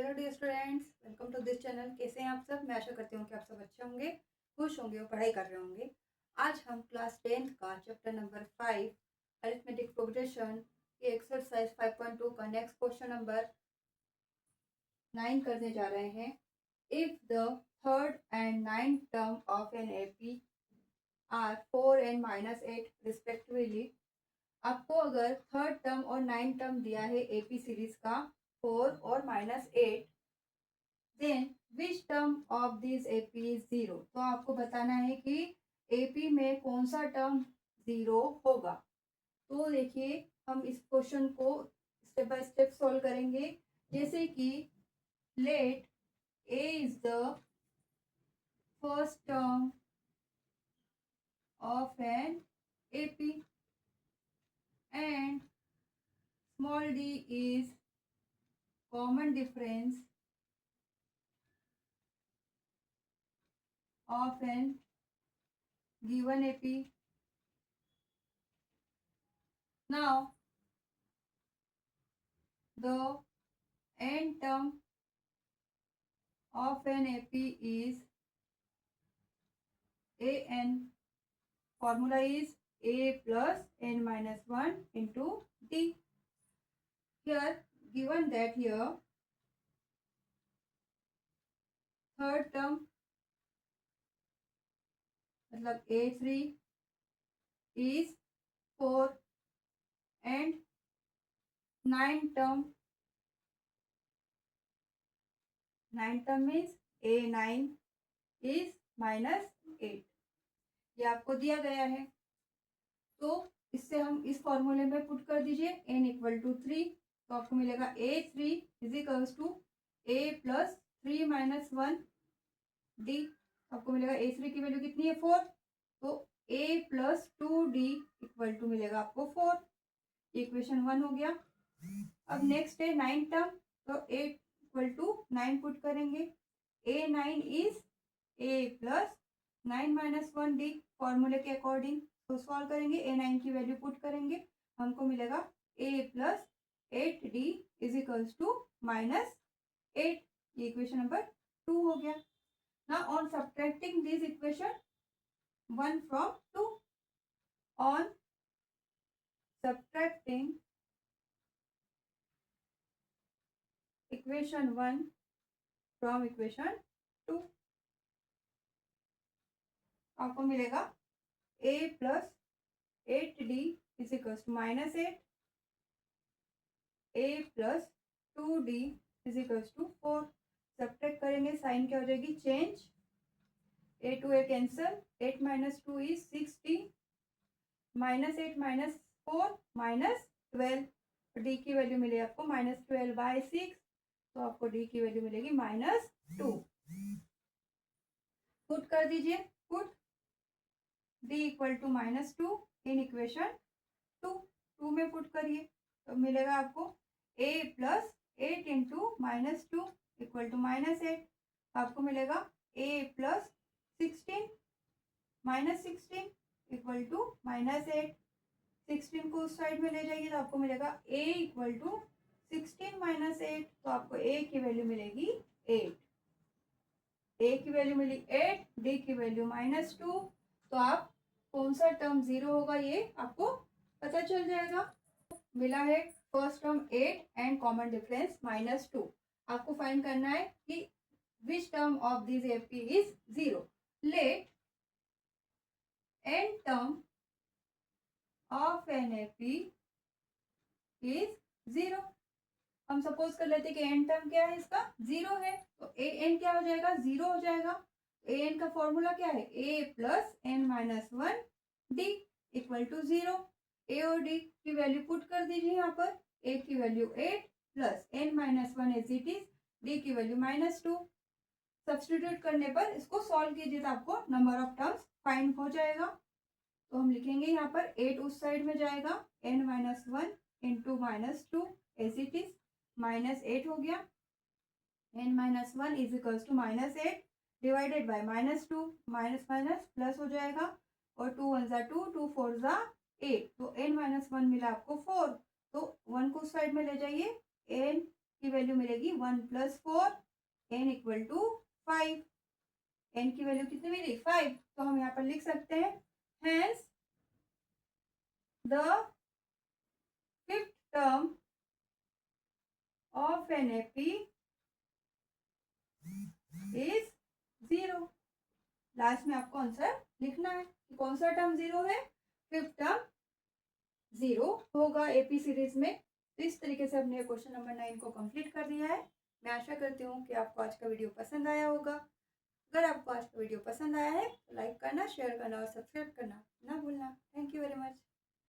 Hello dear students, welcome to this channel. कैसे हैं आप सब? मैं आशा करती हूँ कि आप सब अच्छे होंगे, खुश होंगे और पढ़ाई कर रहे होंगे। आज हम क्लास 10th का चैप्टर नंबर 5 अरिथमेटिक प्रोग्रेशन के एक्सरसाइज 5.2 का नेक्स्ट क्वेश्चन नंबर 9 करने जा रहे हैं। If the third and ninth term of an AP are 4 and -8 respectively, आपको अगर थर्ड टर्म और नाइन्थ टर्म दिया है एपी सीरीज का 4 और -8, then which term of this AP is 0। तो आपको बताना है कि एपी में कौन सा टर्म 0 होगा। तो देखिए, हम इस क्वेश्चन को स्टेप बाय स्टेप सॉल्व करेंगे। जैसे कि let a is the first term of an AP and small d is common difference of an given AP. Now the n term of an AP is an. Formula is a plus n minus 1 into d. Here given that here third term मतलब a3 is 4 and ninth term means a9 is -8। ये आपको दिया गया है, तो इससे हम इस फॉर्मूले में पुट कर दीजिए n इक्वल टू 3। तो आपको मिलेगा a3 is equals to a plus 3 minus 1 d। आपको मिलेगा a3 की वैल्यू कितनी है 4, तो a plus 2d equal to मिलेगा आपको 4। इक्वेशन 1 हो गया। अब नेक्स्ट है 9 टर्म, तो a इक्वल टू 9 पुट करेंगे। a9 is a plus 9 minus 1 d फॉर्मूले के अकॉर्डिंग। तो सॉल्व करेंगे, a9 की वैल्यू पुट करेंगे, हमको मिलेगा a plus 8d is equals to -8। ये इक्वेशन नंबर 2 हो गया। Now on subtracting this equation 1 from 2, on subtracting equation 1 from equation 2, आपको मिलेगा a plus 8d is equals to -8, a plus 2d is equals to 4। Subtract करेंगे, sign क्या हो जाएगी change, a to a cancel, 8 minus 2 is 60, -8 minus 4 -12। d की value मिलेगी आपको -12/6, तो आपको d की वैल्यू मिलेगी -2। पुट कर दीजिए, put d equal to -2 in equation 2 में पुट करिए, तो मिलेगा आपको a plus 8 into -2 equal to -8। आपको मिलेगा a प्लस 16 -16 इक्वल टू -8। 16 को उस साइड में ले जाइए, तो आपको मिलेगा a इक्वल टू 16 माइनस 8। तो आपको a की वैल्यू मिलेगी 8। a की वैल्यू मिली 8, d की वैल्यू -2। तो आप कौन सा टर्म 0 होगा ये आपको पता चल जाएगा। मिला है first term 8 and common difference -2। आपको फाइंड करना है कि which term of this AP is 0। Let n term of an AP is 0। हम सपोज कर लेते कि एन टर्म क्या है, इसका 0 है, तो ए एन क्या हो जाएगा 0 हो जाएगा। ए एन का फॉर्मूला क्या है a plus n minus 1 d equal to 0। A और d की वैल्यू पुट कर दीजिए यहाँ पर, a की value 8 plus n minus 1 as it is, d की वैल्यू -2। सब्सटीट्यूट करने पर इसको सॉल्व कीजिए तो आपको नंबर ऑफ टर्म्स फाइंड हो जाएगा। तो हम लिखेंगे यहाँ पर 8 उस साइड में जाएगा, n minus 1 into -2 as it is, -8 हो गया। n minus 1 is equals to -8 divided by -2, minus minus plus हो जाएगा, और 2 1 ज़ा 2, 2 4 ज़ा 8, तो n माइनस 1 मिला आपको 4। तो 1 को उस साइड में ले जाइए, n की वैल्यू मिलेगी 1+4 n इक्वल टू 5। n की वैल्यू कितनी मिली 5, तो हम यहाँ पर लिख सकते हैं hence the fifth term of an AP is 0। Last में आपको आंसर लिखना है कि कौन सा टर्म 0 है, फिफ्थ टर्म 0 होगा एपी सीरीज में। तो इस तरीके से हमने क्वेश्चन नंबर 9 को कंप्लीट कर दिया है। मैं आशा करती हूँ कि आपको आज का वीडियो पसंद आया होगा। अगर आपको आज का वीडियो पसंद आया है तो लाइक करना, शेयर करना और सब्सक्राइब करना ना भूलना। Thank you very much.